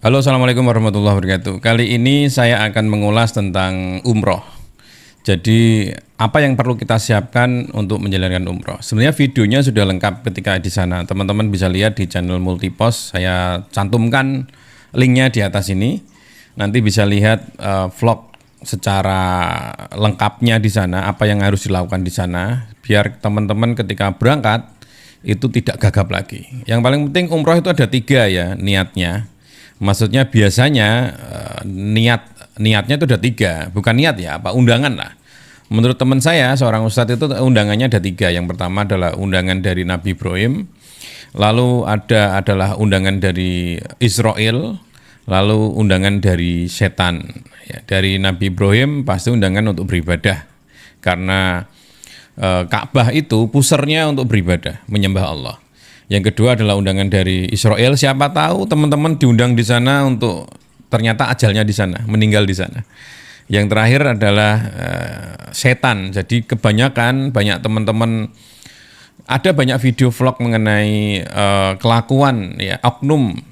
Halo, assalamualaikum warahmatullahi wabarakatuh. Kali ini saya akan mengulas tentang umroh. Jadi, apa yang perlu kita siapkan untuk menjalankan umroh? Sebenarnya videonya sudah lengkap ketika di sana. Teman-teman bisa lihat di channel Multipost. Saya cantumkan linknya di atas ini. Nanti bisa lihat vlog secara lengkapnya di sana. Apa yang harus dilakukan di sana, biar teman-teman ketika berangkat itu tidak gagap lagi. Yang paling penting umroh itu ada 3 ya niatnya. Maksudnya biasanya niatnya itu ada 3, bukan niat ya, undangan lah. Menurut teman saya, seorang ustadz itu undangannya ada 3. Yang pertama adalah undangan dari Nabi Ibrahim, lalu adalah undangan dari Israel, lalu undangan dari setan. Ya, dari Nabi Ibrahim pasti undangan untuk beribadah, karena Ka'bah itu pusernya untuk beribadah, menyembah Allah. Yang kedua adalah undangan dari Israel. Siapa tahu teman-teman diundang di sana untuk ternyata ajalnya di sana, meninggal di sana. Yang terakhir adalah setan. Jadi banyak teman-teman ada banyak video vlog mengenai kelakuan ya oknum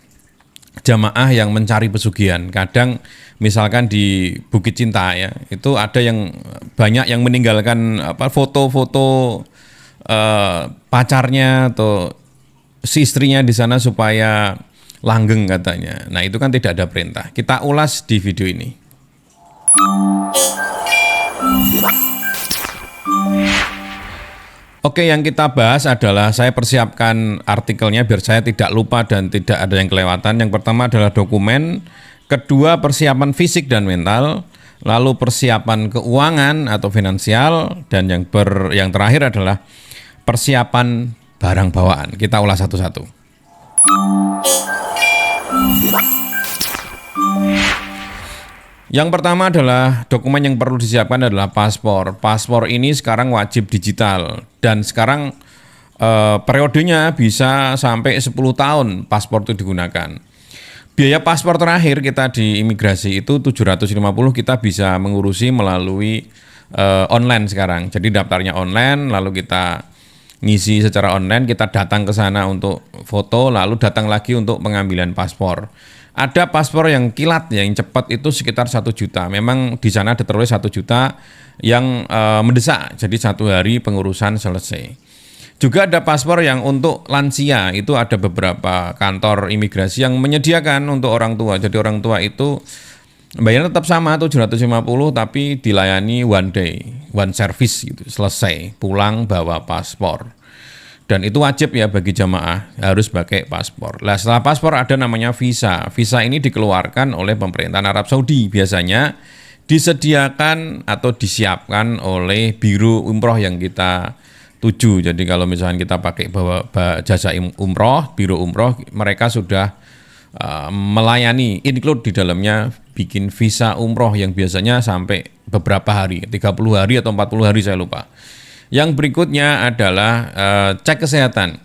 jamaah yang mencari pesugihan. Kadang misalkan di Bukit Cinta ya, itu ada yang banyak yang meninggalkan foto-foto pacarnya atau si istrinya di sana supaya langgeng katanya. Nah, itu kan tidak ada perintah. Kita ulas di video ini. Oke, yang kita bahas adalah saya persiapkan artikelnya biar saya tidak lupa dan tidak ada yang kelewatan. Yang pertama adalah dokumen, kedua persiapan fisik dan mental, lalu persiapan keuangan atau finansial, dan yang terakhir adalah persiapan barang bawaan. Kita ulas satu-satu. Yang pertama adalah dokumen yang perlu disiapkan adalah paspor. Paspor ini sekarang wajib digital dan sekarang periodenya bisa sampai 10 tahun paspor itu digunakan. Biaya paspor terakhir kita di imigrasi itu 750, kita bisa mengurusi melalui online sekarang. Jadi daftarnya online, lalu kita ngisi secara online, kita datang ke sana untuk foto, lalu datang lagi untuk pengambilan paspor. Ada paspor yang kilat, yang cepat itu sekitar 1 juta. Memang di sana ada tertulis 1 juta yang mendesak, jadi 1 hari pengurusan selesai. Juga ada paspor yang untuk lansia, itu ada beberapa kantor imigrasi yang menyediakan untuk orang tua. Jadi orang tua itu bayarnya tetap sama 750, tapi dilayani one day, one service gitu, selesai, pulang bawa paspor. Dan itu wajib ya bagi jamaah, harus pakai paspor. Nah, setelah paspor ada namanya visa. Visa ini dikeluarkan oleh pemerintahan Arab Saudi. Biasanya disediakan atau disiapkan oleh biro umroh yang kita tuju. Jadi kalau misalnya kita pakai bawa jasa umroh, biro umroh, mereka sudah melayani, include di dalamnya bikin visa umroh yang biasanya sampai beberapa hari, 30 hari atau 40 hari saya lupa. Yang berikutnya adalah cek kesehatan.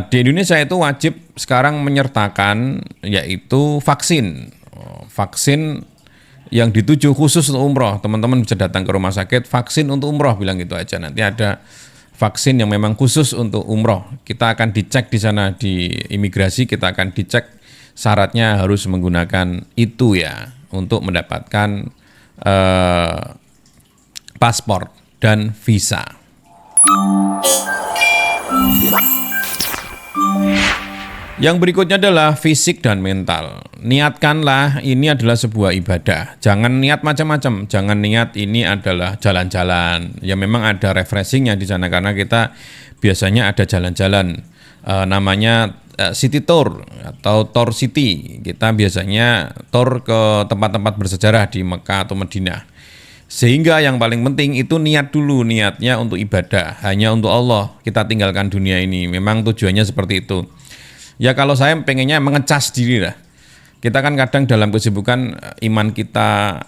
Di Indonesia itu wajib sekarang menyertakan yaitu vaksin. Vaksin yang dituju khusus untuk umroh. Teman-teman bisa datang ke rumah sakit, vaksin untuk umroh, bilang gitu aja. Nanti ada vaksin yang memang khusus untuk umroh. Kita akan dicek di sana di imigrasi, kita akan dicek syaratnya harus menggunakan itu ya untuk mendapatkan paspor dan visa. Yang berikutnya adalah fisik dan mental. Niatkanlah ini adalah sebuah ibadah. Jangan niat macam-macam. Jangan niat ini adalah jalan-jalan. Ya memang ada refreshingnya di sana karena kita biasanya ada jalan-jalan. Namanya city tour atau tour city. Kita biasanya tour ke tempat-tempat bersejarah di Mekah atau Madinah. Sehingga yang paling penting itu niat dulu, niatnya untuk ibadah, hanya untuk Allah. Kita tinggalkan dunia ini. Memang tujuannya seperti itu. Ya kalau saya pengennya mengecas diri lah. Kita kan kadang dalam kesibukan iman kita,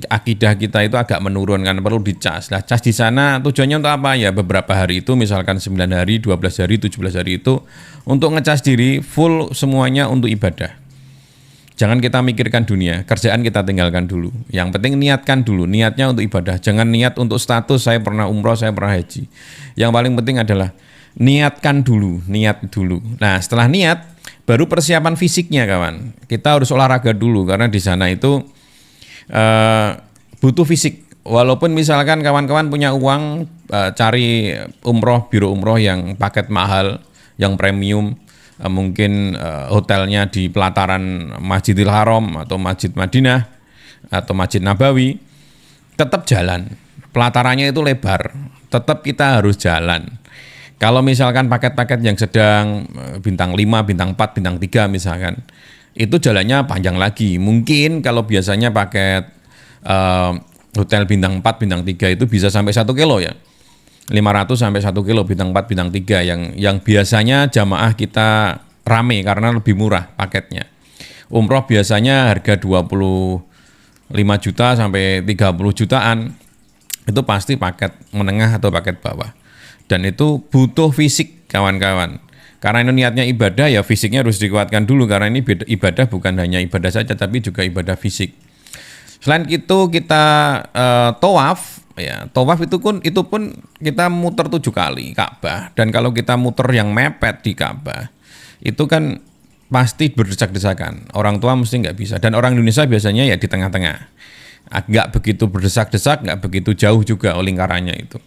akidah kita itu agak menurun kan, perlu dicas. Lah cas di sana tujuannya untuk apa? Ya beberapa hari itu misalkan 9 hari, 12 hari, 17 hari itu untuk ngecas diri full semuanya untuk ibadah. Jangan kita mikirkan dunia, kerjaan kita tinggalkan dulu. Yang penting niatkan dulu, niatnya untuk ibadah. Jangan niat untuk status, saya pernah umroh, saya pernah haji. Yang paling penting adalah niatkan dulu, niat dulu. Nah setelah niat, Baru persiapan fisiknya kawan. Kita harus olahraga dulu karena di sana itu butuh fisik. Walaupun misalkan kawan-kawan punya uang cari umroh, biro umroh yang paket mahal, yang premium, mungkin hotelnya di pelataran Masjidil Haram atau Masjid Madinah atau Masjid Nabawi, tetap jalan. Pelatarannya itu lebar, tetap kita harus jalan. Kalau misalkan paket-paket yang sedang bintang 5, bintang 4, bintang 3 misalkan, itu jalannya panjang lagi. Mungkin kalau biasanya paket hotel bintang 4, bintang 3 itu bisa sampai 1 kilo ya. 500 sampai 1 kilo bintang 4, bintang 3 yang biasanya jamaah kita rame karena lebih murah paketnya. Umroh biasanya harga 25 juta sampai 30 jutaan. Itu pasti paket menengah atau paket bawah. Dan itu butuh fisik kawan-kawan. Karena ini niatnya ibadah, ya fisiknya harus dikuatkan dulu. Karena ini ibadah bukan hanya ibadah saja, tapi juga ibadah fisik. Selain itu kita tawaf, ya tawaf itu pun kita muter 7 kali Ka'bah. Dan kalau kita muter yang mepet di Ka'bah, itu kan pasti berdesak-desakan. Orang tua mesti nggak bisa. Dan orang Indonesia biasanya ya di tengah-tengah. Nggak begitu berdesak-desak, nggak begitu jauh juga lingkarannya itu.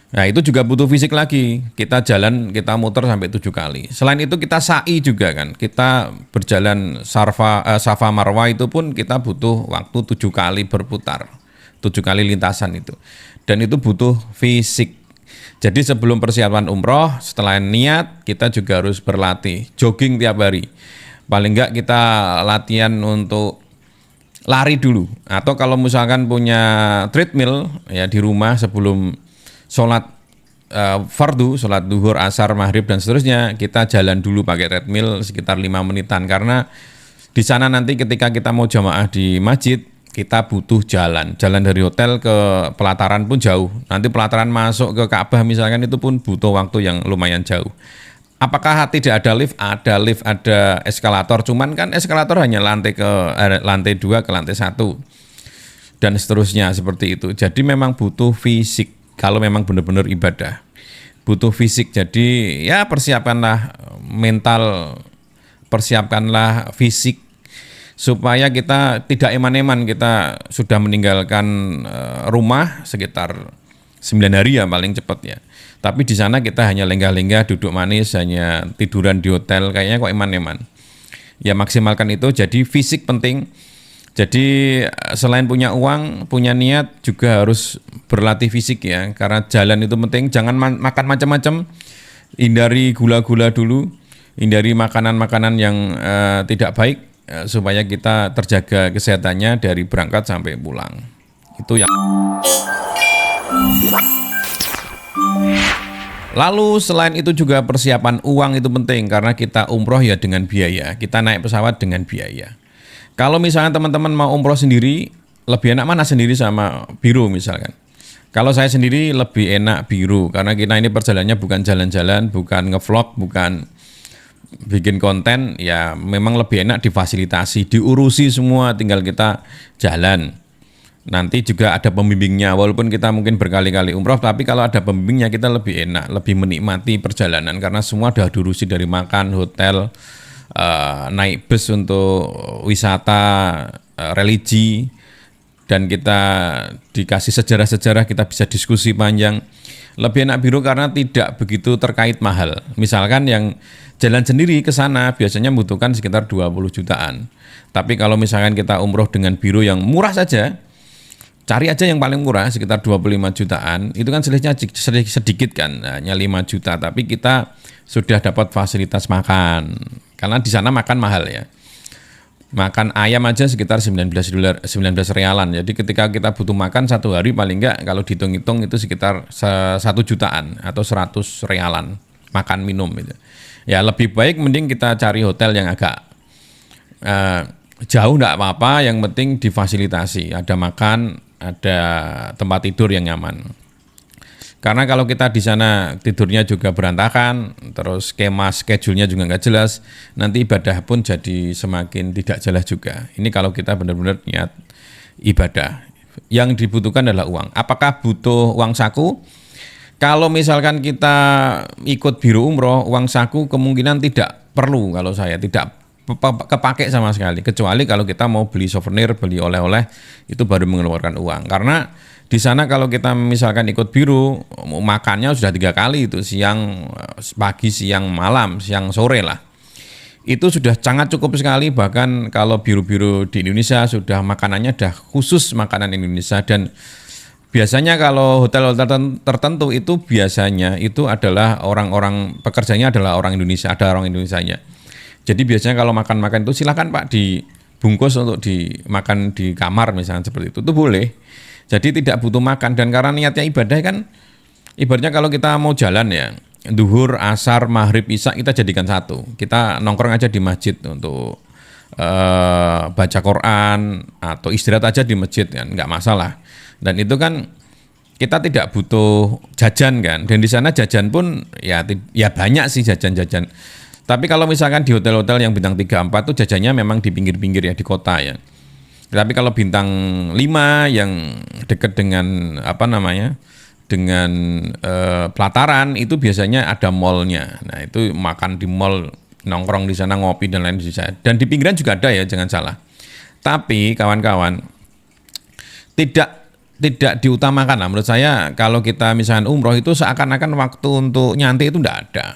Nah itu juga butuh fisik lagi. Kita jalan, kita muter sampai 7 kali. Selain itu kita sa'i juga kan. Kita berjalan Safa Marwah itu pun kita butuh waktu 7 kali berputar. 7 kali lintasan itu. Dan itu butuh fisik. Jadi sebelum persiapan umroh, setelah niat, kita juga harus berlatih. Jogging tiap hari. Paling enggak kita latihan untuk lari dulu. Atau kalau misalkan punya treadmill ya di rumah sebelum sholat fardu, sholat duhur, asar, maghrib dan seterusnya, kita jalan dulu pakai treadmill sekitar 5 menitan karena di sana nanti ketika kita mau jamaah di masjid kita butuh jalan dari hotel ke pelataran pun jauh. Nanti pelataran masuk ke Ka'bah misalkan itu pun butuh waktu yang lumayan jauh. Apakah tidak ada lift? Ada lift, ada eskalator. Cuman kan eskalator hanya lantai 2 ke lantai 1 dan seterusnya seperti itu. Jadi memang butuh fisik. Kalau memang benar-benar ibadah, butuh fisik. Jadi ya persiapkanlah mental, persiapkanlah fisik supaya kita tidak eman-eman. Kita sudah meninggalkan rumah sekitar 9 hari ya paling cepat ya. Tapi di sana kita hanya lenggah-lenggah, duduk manis, hanya tiduran di hotel, kayaknya kok eman-eman. Ya maksimalkan itu. Jadi fisik penting. Jadi selain punya uang, punya niat juga harus berlatih fisik ya. Karena jalan itu penting, jangan makan macam-macam. Hindari gula-gula dulu, hindari makanan-makanan yang tidak baik supaya kita terjaga kesehatannya dari berangkat sampai pulang. Itu yang. Lalu selain itu juga persiapan uang itu penting karena kita umroh ya dengan biaya. Kita naik pesawat dengan biaya. Kalau misalnya teman-teman mau umroh sendiri, lebih enak mana sendiri sama biro misalkan. Kalau saya sendiri lebih enak biro, karena kita ini perjalanannya bukan jalan-jalan, bukan ngevlog, bukan bikin konten, ya memang lebih enak difasilitasi, diurusi semua, tinggal kita jalan. Nanti juga ada pembimbingnya, walaupun kita mungkin berkali-kali umroh, tapi kalau ada pembimbingnya kita lebih enak, lebih menikmati perjalanan, karena semua sudah diurusi dari makan, hotel, naik bus untuk wisata religi, dan kita dikasih sejarah-sejarah, kita bisa diskusi panjang. Lebih enak biro karena tidak begitu terkait mahal. Misalkan yang jalan sendiri ke sana biasanya membutuhkan sekitar 20 jutaan. Tapi kalau misalkan kita umroh dengan biro yang murah saja, cari aja yang paling murah sekitar 25 jutaan, itu kan selisihnya sedikit kan, hanya 5 juta, tapi kita sudah dapat fasilitas makan. Karena di sana makan mahal ya. Makan ayam aja sekitar 19 realan. Jadi ketika kita butuh makan satu hari paling enggak kalau dihitung-hitung itu sekitar 1 jutaan atau 100 realan makan minum gitu. Ya lebih baik mending kita cari hotel yang agak jauh enggak apa-apa, yang penting difasilitasi, ada makan, ada tempat tidur yang nyaman. Karena kalau kita di sana tidurnya juga berantakan, terus skema schedule-nya juga nggak jelas, nanti ibadah pun jadi semakin tidak jelas juga. Ini kalau kita benar-benar niat ibadah. Yang dibutuhkan adalah uang. Apakah butuh uang saku? Kalau misalkan kita ikut biro umroh, uang saku kemungkinan tidak perlu kalau saya, tidak kepake sama sekali. Kecuali kalau kita mau beli souvenir, beli oleh-oleh, itu baru mengeluarkan uang. Karena di sana kalau kita misalkan ikut biru, makannya sudah 3 kali itu, siang, pagi, siang, malam, siang, sore lah. Itu sudah sangat cukup sekali, bahkan kalau biru-biru di Indonesia sudah makanannya sudah khusus makanan Indonesia. Dan biasanya kalau hotel-hotel tertentu itu biasanya itu adalah orang-orang pekerjanya adalah orang Indonesia, ada orang Indonesianya. Jadi biasanya kalau makan-makan itu silakan Pak dibungkus untuk dimakan di kamar misalnya seperti itu boleh. Jadi tidak butuh makan, dan karena niatnya ibadah kan, ibaratnya kalau kita mau jalan ya, duhur, asar, maghrib, isya kita jadikan satu. Kita nongkrong aja di masjid untuk baca Quran atau istirahat aja di masjid kan, nggak masalah. Dan itu kan kita tidak butuh jajan kan, dan di sana jajan pun ya banyak sih jajan-jajan. Tapi kalau misalkan di hotel-hotel yang bintang 3, 4 tuh jajannya memang di pinggir-pinggir ya, di kota ya. Tapi kalau bintang 5 yang dekat dengan dengan pelataran itu biasanya ada mallnya. Nah itu makan di mall, nongkrong di sana, ngopi dan lain sebagainya. Dan di pinggiran juga ada ya, jangan salah. Tapi kawan-kawan, tidak diutamakan lah menurut saya. Kalau kita misalkan umroh itu seakan-akan waktu untuk nyantai itu tidak ada.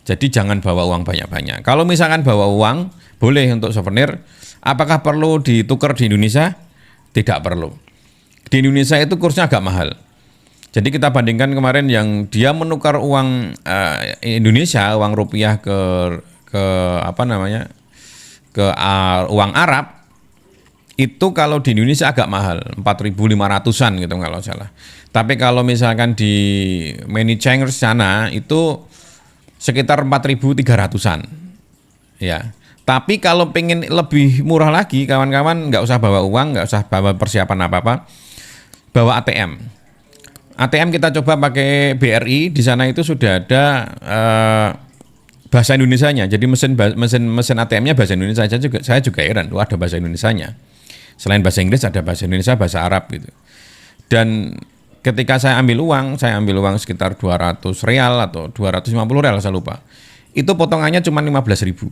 Jadi jangan bawa uang banyak-banyak. Kalau misalkan bawa uang boleh untuk souvenir. Apakah perlu ditukar di Indonesia? Tidak perlu. Di Indonesia itu kursnya agak mahal. Jadi kita bandingkan kemarin yang dia menukar uang Indonesia, uang rupiah ke uang Arab, itu kalau di Indonesia agak mahal, 4.500-an gitu kalau salah. Tapi kalau misalkan di Many Changers sana itu sekitar 4.300-an. Ya. Tapi kalau pengen lebih murah lagi, kawan-kawan nggak usah bawa uang, nggak usah bawa persiapan apa-apa, bawa ATM. ATM kita coba pakai BRI, di sana itu sudah ada bahasa Indonesianya. Jadi mesin ATM-nya bahasa Indonesia. Saya juga heran, ada bahasa Indonesianya. Selain bahasa Inggris ada bahasa Indonesia, bahasa Arab gitu. Dan ketika saya ambil uang sekitar 200 real atau 250 real, saya lupa. Itu potongannya cuma 15.000.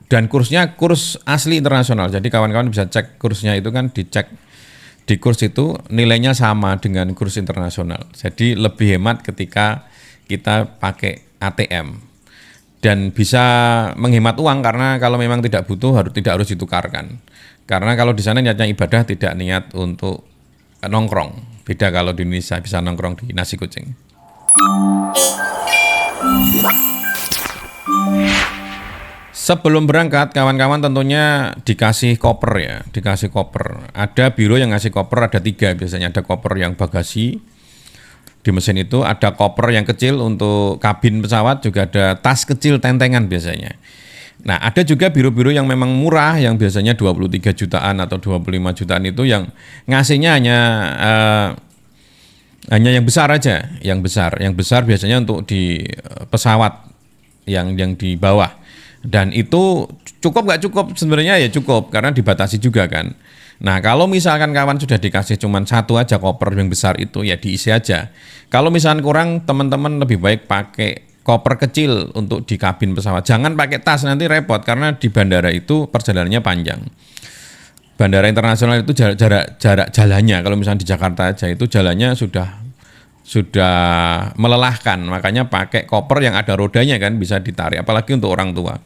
Dan kursnya kurs asli internasional. Jadi kawan-kawan bisa cek kursnya, itu kan dicek di kurs itu nilainya sama dengan kurs internasional. Jadi lebih hemat ketika kita pakai ATM. Dan bisa menghemat uang karena kalau memang tidak butuh tidak harus ditukarkan. Karena kalau di sana niatnya ibadah, tidak niat untuk nongkrong. Beda kalau di Indonesia bisa nongkrong di nasi kucing. Sebelum berangkat, kawan-kawan tentunya dikasih koper ya, dikasih koper. Ada biro yang ngasih koper, ada 3 biasanya. Ada koper yang bagasi di mesin itu, ada koper yang kecil untuk kabin pesawat, juga ada tas kecil tentengan biasanya. Nah, ada juga biro-biro yang memang murah, yang biasanya 23 jutaan atau 25 jutaan itu yang ngasihnya hanya yang besar aja, yang besar biasanya untuk di pesawat yang di bawah. Dan itu cukup nggak cukup? Sebenarnya ya cukup, karena dibatasi juga kan. Nah kalau misalkan kawan sudah dikasih cuma 1 aja koper yang besar itu, ya diisi aja. Kalau misalkan kurang, teman-teman lebih baik pakai koper kecil untuk di kabin pesawat. Jangan pakai tas, nanti repot, karena di bandara itu perjalanannya panjang. Bandara internasional itu jarak jalannya, kalau misalnya di Jakarta aja itu jalannya sudah melelahkan. Makanya pakai koper yang ada rodanya kan, bisa ditarik, apalagi untuk orang tua.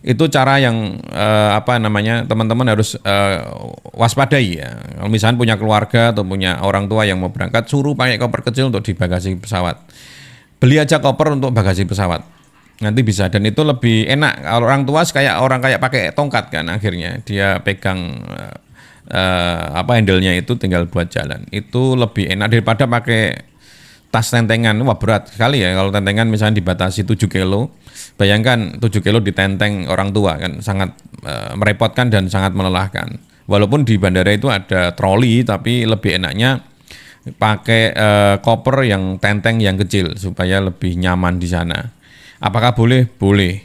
Itu cara yang teman-teman harus waspadai ya. Kalau misalnya punya keluarga atau punya orang tua yang mau berangkat, suruh pakai koper kecil untuk di bagasi pesawat. Beli aja koper untuk bagasi pesawat, nanti bisa. Dan itu lebih enak. Kalau orang tua kayak pakai tongkat kan, akhirnya dia pegang handle-nya itu tinggal buat jalan. Itu lebih enak daripada pakai tas tentengan. Wah berat sekali ya kalau tentengan misalnya dibatasi 7 kilo. Bayangkan 7 kilo ditenteng orang tua kan, sangat merepotkan dan sangat melelahkan. Walaupun di bandara itu ada troli, tapi lebih enaknya pakai koper yang tenteng yang kecil supaya lebih nyaman di sana. Apakah boleh? Boleh.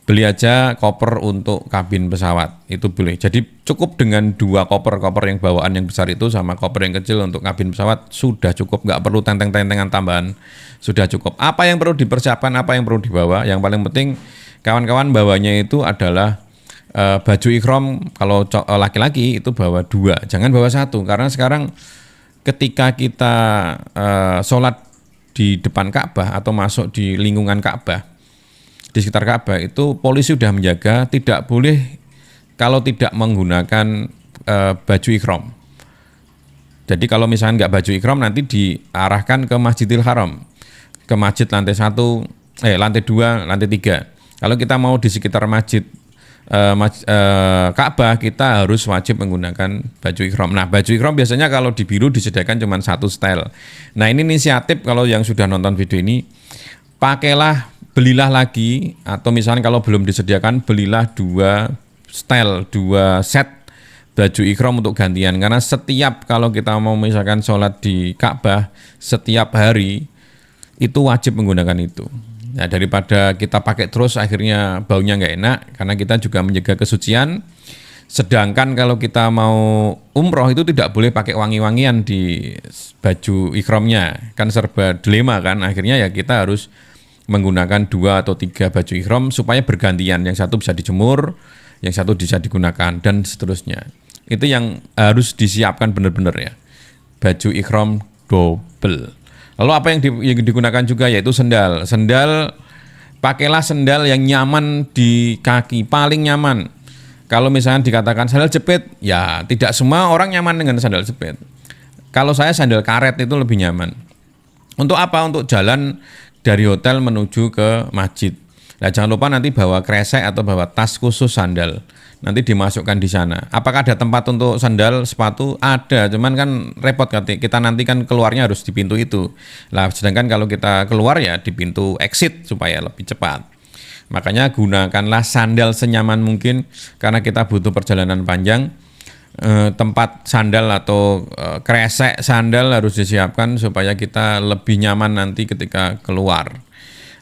beli aja koper untuk kabin pesawat, itu boleh. Jadi cukup dengan 2 koper yang bawaan yang besar itu sama koper yang kecil untuk kabin pesawat sudah cukup, nggak perlu tenteng-tentengan tambahan, sudah cukup. Apa yang perlu dipersiapkan, apa yang perlu dibawa, yang paling penting kawan-kawan bawanya itu adalah baju ikhram. Kalau laki-laki itu bawa 2, jangan bawa 1, karena sekarang ketika kita sholat di depan Ka'bah atau masuk di lingkungan Ka'bah, di sekitar Ka'bah itu polisi sudah menjaga, tidak boleh kalau tidak menggunakan baju ikhram. Jadi kalau misalnya nggak baju ikhram nanti diarahkan ke Masjidil Haram, ke masjid lantai 1, lantai 2, lantai 3. Kalau kita mau di sekitar masjid Ka'bah, kita harus wajib menggunakan baju ikhram. Nah, baju ikhram biasanya kalau di biru disediakan cuma 1 style. Nah, ini inisiatif kalau yang sudah nonton video ini, belilah lagi, atau misalnya kalau belum disediakan, belilah 2 style, 2 set baju ikhram untuk gantian. Karena setiap kalau kita mau misalkan sholat di Ka'bah, setiap hari itu wajib menggunakan itu. Nah, daripada kita pakai terus akhirnya baunya nggak enak, karena kita juga menjaga kesucian. Sedangkan kalau kita mau umroh itu tidak boleh pakai wangi-wangian di baju ikhramnya, kan serba dilema kan. Akhirnya ya kita harus menggunakan 2 atau 3 baju ikhram supaya bergantian, yang satu bisa dijemur, yang satu bisa digunakan, dan seterusnya. Itu yang harus disiapkan benar-benar ya, baju ikhram double. Lalu apa yang digunakan juga yaitu sendal. Pakailah sendal yang nyaman di kaki, paling nyaman. Kalau misalnya dikatakan sandal jepit, ya tidak semua orang nyaman dengan sandal jepit. Kalau saya sandal karet itu lebih nyaman. Untuk apa? Untuk jalan dari hotel menuju ke masjid. Nah, jangan lupa nanti bawa kresek atau bawa tas khusus sandal. Nanti dimasukkan di sana. Apakah ada tempat untuk sandal, sepatu? Ada, cuman kan repot, kita nanti kan keluarnya harus di pintu itu. Nah, sedangkan kalau kita keluar ya di pintu exit supaya lebih cepat. Makanya gunakanlah sandal senyaman mungkin, karena kita butuh perjalanan panjang. Tempat sandal atau kresek sandal harus disiapkan supaya kita lebih nyaman nanti ketika keluar.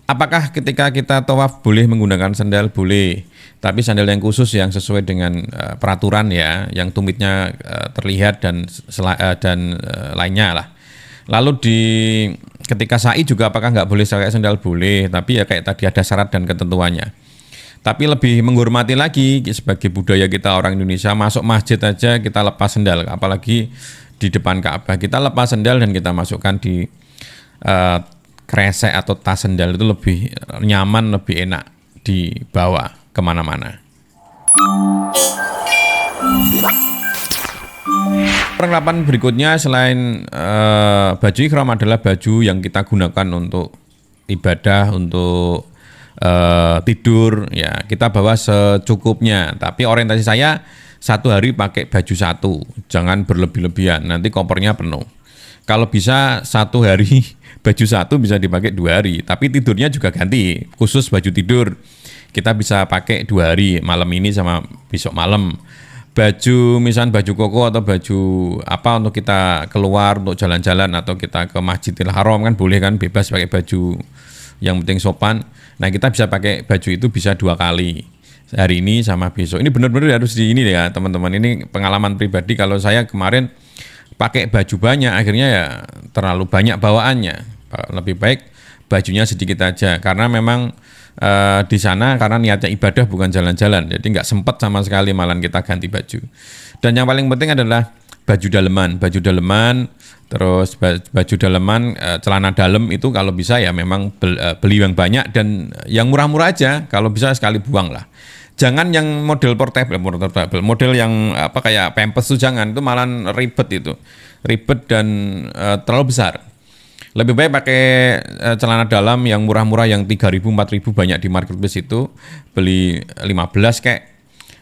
Apakah ketika kita tawaf boleh menggunakan sandal? Boleh, tapi sandal yang khusus yang sesuai dengan peraturan ya, yang tumitnya terlihat dan lainnya lah. Lalu ketika sa'i juga apakah nggak boleh pakai sandal? Boleh, tapi ya kayak tadi ada syarat dan ketentuannya. Tapi lebih menghormati lagi sebagai budaya kita orang Indonesia, masuk masjid aja kita lepas sendal, apalagi di depan Ka'bah. Kita lepas sendal dan kita masukkan di kresek atau tas sendal, itu lebih nyaman, lebih enak dibawa kemana-mana. Perlengkapan berikutnya selain baju ikhram adalah baju yang kita gunakan untuk ibadah, untuk tidur ya, kita bawa secukupnya. Tapi orientasi saya 1 hari pakai baju 1, jangan berlebih-lebihan, nanti kopernya penuh. Kalau bisa 1 hari baju 1 bisa dipakai 2 hari, tapi tidurnya juga ganti, khusus baju tidur kita bisa pakai 2 hari, malam ini sama besok malam. Baju misalnya baju koko atau baju apa untuk kita keluar, untuk jalan-jalan atau kita ke Masjidil Haram kan boleh kan, bebas pakai baju, yang penting sopan. Nah, kita bisa pakai baju itu bisa 2 kali, hari ini sama besok. Ini benar-benar harus di ini ya teman-teman, ini pengalaman pribadi. Kalau saya kemarin pakai baju banyak, akhirnya ya terlalu banyak bawaannya. Lebih baik bajunya sedikit aja, karena memang di sana karena niatnya ibadah bukan jalan-jalan, jadi nggak sempat sama sekali malah kita ganti baju. Dan yang paling penting adalah baju daleman, terus baju daleman, celana dalam itu kalau bisa ya memang beli yang banyak dan yang murah-murah aja, kalau bisa sekali buang lah. Jangan yang model portable, model yang apa kayak Pampers itu jangan, itu malah ribet dan terlalu besar. Lebih baik pakai celana dalam yang murah-murah, yang 3.000, 4.000 banyak di marketplace itu, beli 15 kayak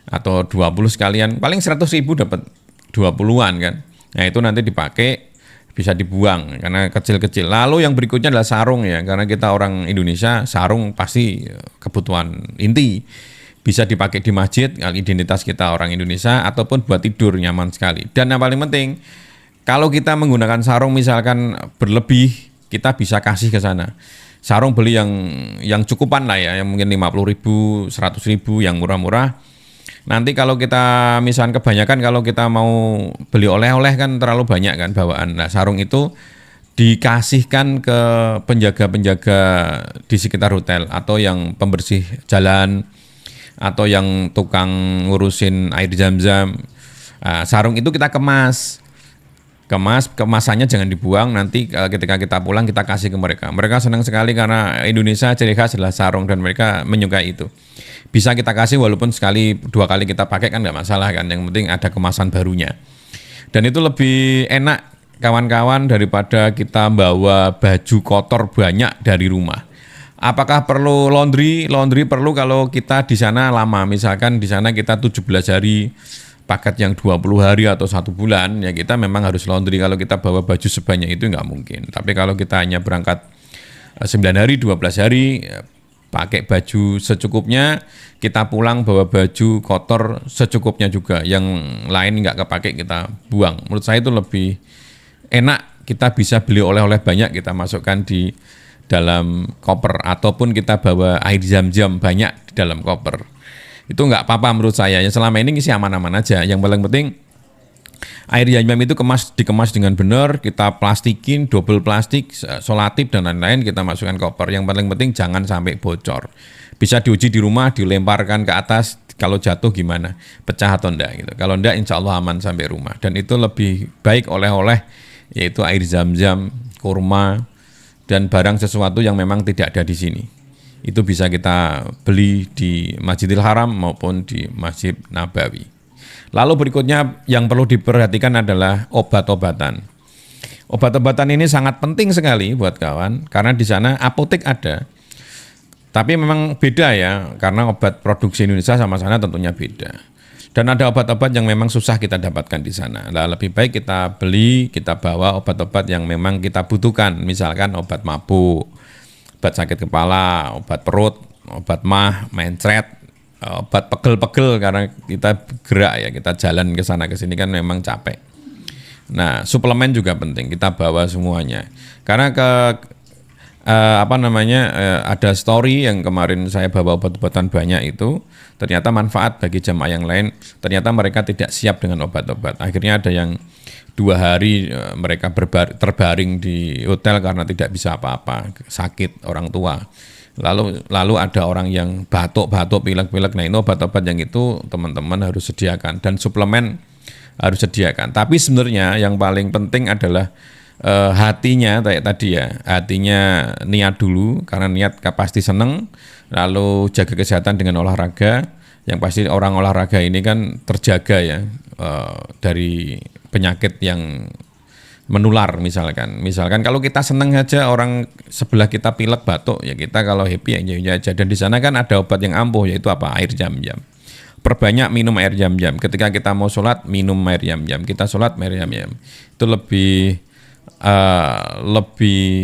atau 20 sekalian, paling 100.000 dapat 20-an kan. Nah, itu nanti dipakai, bisa dibuang karena kecil-kecil. Lalu yang berikutnya adalah sarung ya, karena kita orang Indonesia, sarung pasti kebutuhan inti. Bisa dipakai di masjid, identitas kita orang Indonesia, ataupun buat tidur nyaman sekali. Dan yang paling penting, kalau kita menggunakan sarung misalkan berlebih, kita bisa kasih ke sana. Sarung beli yang cukupan lah ya, yang mungkin 50.000, 100.000 yang murah-murah. Nanti kalau kita misalkan kebanyakan kalau kita mau beli oleh-oleh kan terlalu banyak kan bawaan. Nah, sarung itu dikasihkan ke penjaga-penjaga di sekitar hotel atau yang pembersih jalan atau yang tukang ngurusin air zam-zam. Nah, sarung itu kita kemasannya jangan dibuang, nanti ketika kita pulang kita kasih ke mereka. Mereka senang sekali karena Indonesia ciri khas adalah sarung dan mereka menyukai itu. Bisa kita kasih walaupun sekali 2 kali kita pakai kan nggak masalah kan, yang penting ada kemasan barunya. Dan itu lebih enak kawan-kawan daripada kita bawa baju kotor banyak dari rumah. Apakah perlu laundry? Laundry perlu kalau kita di sana lama, misalkan di sana kita 17 hari, paket yang 20 hari atau 1 bulan, ya kita memang harus laundry. Kalau kita bawa baju sebanyak itu nggak mungkin. Tapi kalau kita hanya berangkat 9 hari, 12 hari, pakai baju secukupnya, kita pulang bawa baju kotor secukupnya juga. Yang lain nggak kepake kita buang. Menurut saya itu lebih enak, kita bisa beli oleh-oleh banyak, kita masukkan di dalam koper. Ataupun kita bawa air zam-zam banyak di dalam koper. Itu nggak apa-apa menurut saya. Yang selama ini sih aman-aman aja. Yang paling penting air zam-zam itu dikemas dengan benar, kita plastikin, double plastik, solatif dan lain-lain, kita masukkan koper. Yang paling penting jangan sampai bocor. Bisa diuji di rumah, dilemparkan ke atas, kalau jatuh gimana, pecah atau enggak gitu. Kalau enggak insya Allah aman sampai rumah. Dan itu lebih baik oleh-oleh, yaitu air zam-zam, kurma, dan barang sesuatu yang memang tidak ada di sini. Itu bisa kita beli di Masjidil Haram maupun di Masjid Nabawi. Lalu berikutnya yang perlu diperhatikan adalah obat-obatan. Obat-obatan ini sangat penting sekali buat kawan, karena di sana apotek ada. Tapi memang beda ya, karena obat produksi Indonesia sama sana tentunya beda. Dan ada obat-obat yang memang susah kita dapatkan di sana. Nah, lebih baik kita beli, kita bawa obat-obat yang memang kita butuhkan. Misalkan obat mabuk, obat sakit kepala, obat perut, obat mencret, obat pegel-pegel karena kita gerak ya, kita jalan ke sana ke sini kan memang capek. Nah, suplemen juga penting, kita bawa semuanya. Karena ada story yang kemarin saya bawa obat-obatan banyak itu, ternyata manfaat bagi jamaah yang lain, ternyata mereka tidak siap dengan obat-obat. Akhirnya ada yang 2 hari mereka terbaring di hotel karena tidak bisa apa-apa, sakit orang tua. Lalu ada orang yang batuk-batuk, pilek-pilek. Nah, ini obat-obat yang itu teman-teman harus sediakan, dan suplemen harus sediakan. Tapi sebenarnya yang paling penting adalah hatinya, kayak tadi ya, hatinya niat dulu, karena niat pasti seneng, lalu jaga kesehatan dengan olahraga. Yang pasti orang olahraga ini kan terjaga ya dari penyakit yang menular misalkan kalau kita seneng aja orang sebelah kita pilek batuk, ya kita kalau happy aja. Dan di sana kan ada obat yang ampuh, yaitu apa? Air zam-zam. Perbanyak minum air zam-zam. Ketika kita mau sholat, minum air zam-zam. Kita sholat air zam-zam. Itu lebih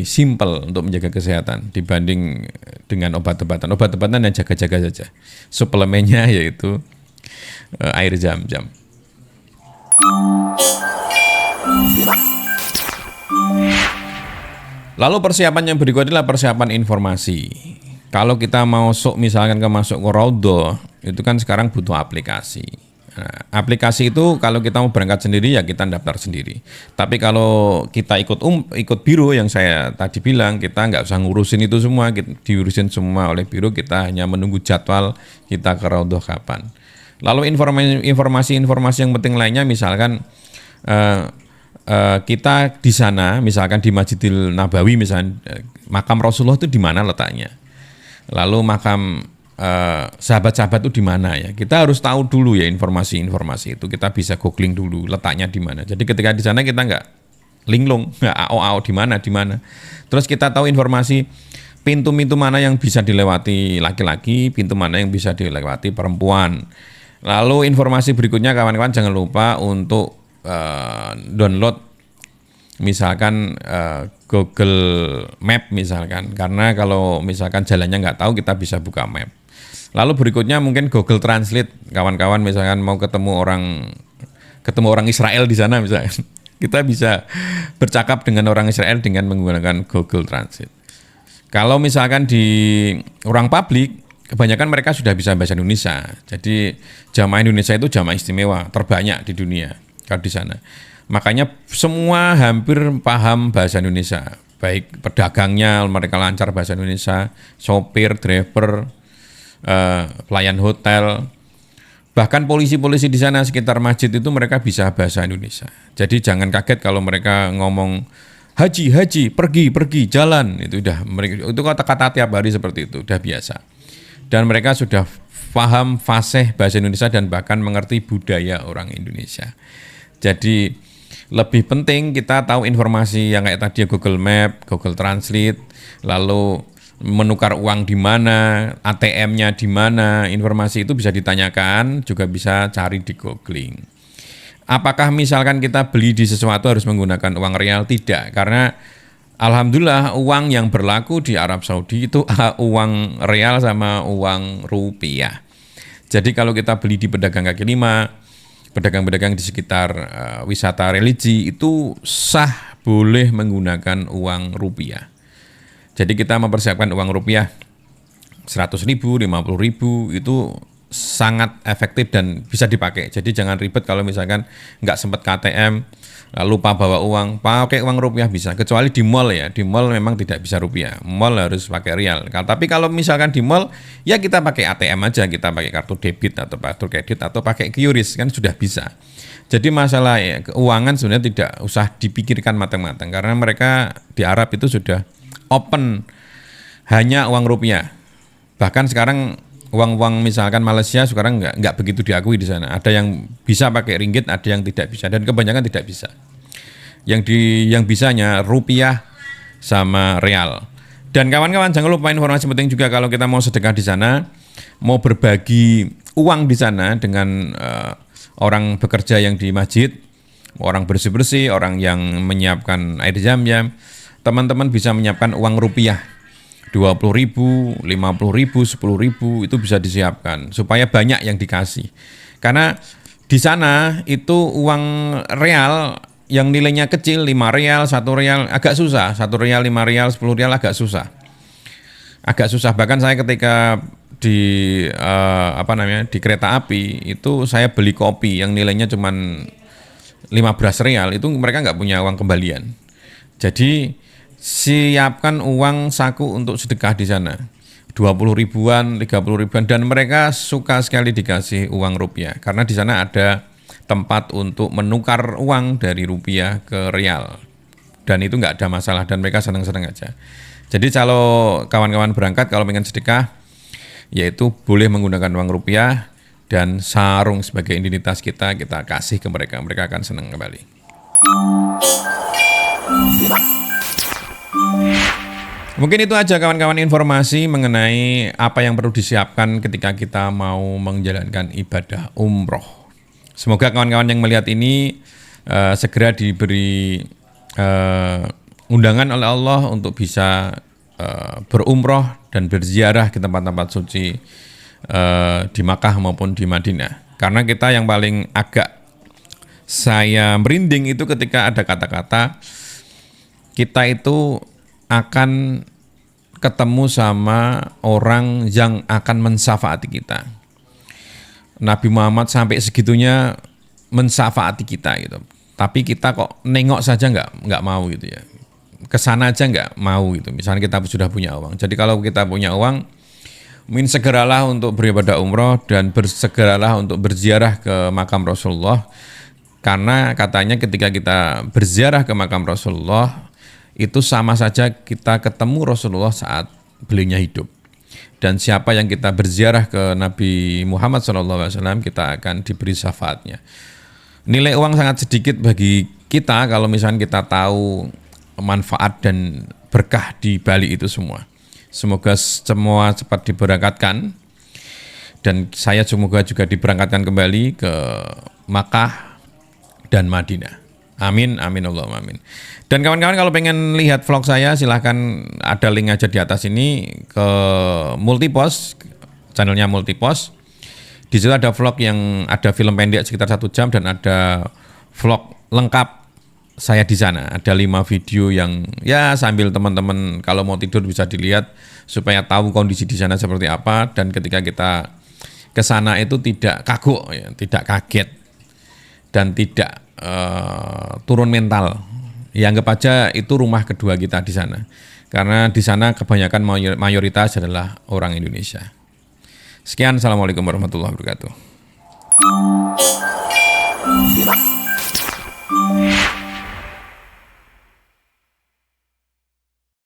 simpel untuk menjaga kesehatan dibanding dengan obat-obatan. Obat-obatan yang jaga-jaga saja. Suplemennya yaitu air zam-zam. Lalu persiapan yang berikut adalah persiapan informasi. Kalau kita misalkan masuk ke Raudhah, itu kan sekarang butuh aplikasi. Nah, aplikasi itu kalau kita mau berangkat sendiri ya kita daftar sendiri. Tapi kalau kita ikut biro yang saya tadi bilang, kita nggak usah ngurusin itu semua, diurusin semua oleh biro, kita hanya menunggu jadwal kita ke Raudhah kapan. Lalu informasi yang penting lainnya, misalkan kita di sana, misalkan di Masjidil Nabawi, misalkan makam Rasulullah itu di mana letaknya. Lalu makam sahabat-sahabat itu di mana ya? Kita harus tahu dulu ya informasi itu. Kita bisa googling dulu letaknya di mana. Jadi ketika di sana kita nggak linglung, nggak ao di mana. Terus kita tahu informasi pintu-pintu mana yang bisa dilewati laki-laki, pintu mana yang bisa dilewati perempuan. Lalu informasi berikutnya kawan-kawan jangan lupa untuk download misalkan Google Map misalkan, karena kalau misalkan jalannya nggak tahu kita bisa buka map. Lalu berikutnya mungkin Google Translate, kawan-kawan misalkan mau ketemu orang Israel di sana misalkan, kita bisa bercakap dengan orang Israel dengan menggunakan Google Translate. Kalau misalkan di ruang publik, kebanyakan mereka sudah bisa bahasa Indonesia. Jadi jamaah Indonesia itu jamaah istimewa terbanyak di dunia kalau di sana. Makanya semua hampir paham bahasa Indonesia. Baik pedagangnya mereka lancar bahasa Indonesia, sopir, driver, pelayan hotel, bahkan polisi-polisi di sana sekitar masjid itu mereka bisa bahasa Indonesia. Jadi jangan kaget kalau mereka ngomong haji, pergi, jalan, itu udah mereka itu kata-kata tiap hari seperti itu, udah biasa. Dan mereka sudah paham fasih bahasa Indonesia dan bahkan mengerti budaya orang Indonesia. Jadi lebih penting kita tahu informasi yang kayak tadi Google Map, Google Translate, lalu menukar uang di mana, ATM-nya di mana, informasi itu bisa ditanyakan, juga bisa cari di googling. Apakah misalkan kita beli di sesuatu harus menggunakan uang real? Tidak, karena alhamdulillah uang yang berlaku di Arab Saudi itu uang real sama uang rupiah. Jadi kalau kita beli di pedagang kaki lima, pedagang-pedagang di sekitar wisata religi itu sah boleh menggunakan uang rupiah. Jadi kita mempersiapkan uang rupiah 100.000, 50.000 itu sangat efektif dan bisa dipakai. Jadi jangan ribet kalau misalkan nggak sempat KTM, lupa bawa uang, pakai uang rupiah bisa. Kecuali di mall ya, di mall memang tidak bisa rupiah. Mall harus pakai real. Tapi kalau misalkan di mall, ya kita pakai ATM aja, kita pakai kartu debit atau kartu kredit atau pakai QRIS kan sudah bisa. Jadi masalah keuangan sebenarnya tidak usah dipikirkan matang-matang karena mereka di Arab itu sudah open hanya uang rupiah. Bahkan sekarang uang-uang misalkan Malaysia sekarang nggak begitu diakui di sana. Ada yang bisa pakai ringgit, ada yang tidak bisa dan kebanyakan tidak bisa. Yang bisanya rupiah sama real. Dan kawan-kawan jangan lupa informasi penting juga kalau kita mau sedekah di sana, mau berbagi uang di sana dengan orang bekerja yang di masjid, orang bersih-bersih, orang yang menyiapkan air zam-zam, teman-teman bisa menyiapkan uang rupiah 20.000, 50.000, 10.000 itu bisa disiapkan supaya banyak yang dikasih. Karena di sana itu uang real yang nilainya kecil 5 real, 1 real agak susah, 1 real, 5 real, 10 real agak susah. Agak susah, bahkan saya ketika di di kereta api itu saya beli kopi yang nilainya cuma 15 real, itu mereka nggak punya uang kembalian. Jadi siapkan uang saku untuk sedekah di sana. 20 ribuan, 30 ribuan dan mereka suka sekali dikasih uang rupiah karena di sana ada tempat untuk menukar uang dari rupiah ke real. Dan itu nggak ada masalah dan mereka senang-senang aja. Jadi kalau kawan-kawan berangkat kalau ingin sedekah yaitu boleh menggunakan uang rupiah dan sarung sebagai identitas kita kasih ke mereka. Mereka akan senang kembali. Mungkin itu aja kawan-kawan informasi mengenai apa yang perlu disiapkan ketika kita mau menjalankan ibadah umroh. Semoga kawan-kawan yang melihat ini segera diberi undangan oleh Allah untuk bisa berumroh dan berziarah ke tempat-tempat suci di Makkah maupun di Madinah. Karena kita yang paling agak saya merinding itu ketika ada kata-kata kita itu akan ketemu sama orang yang akan mensyafaati kita. Nabi Muhammad sampai segitunya mensyafaati kita gitu. Tapi kita kok nengok saja nggak mau gitu ya. Kesana aja nggak mau gitu. Misalnya kita sudah punya uang. Jadi kalau kita punya uang, segeralah untuk beribadah umroh dan bersegeralah untuk berziarah ke makam Rasulullah. Karena katanya ketika kita berziarah ke makam Rasulullah, itu sama saja kita ketemu Rasulullah saat beliaunya hidup. Dan siapa yang kita berziarah ke Nabi Muhammad SAW, kita akan diberi syafaatnya. Nilai uang sangat sedikit bagi kita kalau misalnya kita tahu manfaat dan berkah di balik itu semua. Semoga semua cepat diberangkatkan dan saya semoga juga diberangkatkan kembali ke Makkah dan Madinah. Amin, amin, Allahumma amin. Dan kawan-kawan kalau pengen lihat vlog saya silahkan ada link aja di atas ini ke Multipost, channelnya Multipost. Di situ ada vlog yang ada film pendek sekitar 1 jam dan ada vlog lengkap saya di sana. Ada 5 video yang ya sambil teman-teman kalau mau tidur bisa dilihat supaya tahu kondisi di sana seperti apa, dan ketika kita ke sana itu tidak kagok ya, tidak kaget dan tidak turun mental. Ya anggap aja itu rumah kedua kita di sana. Karena di sana kebanyakan mayoritas adalah orang Indonesia. Sekian, assalamualaikum warahmatullahi wabarakatuh.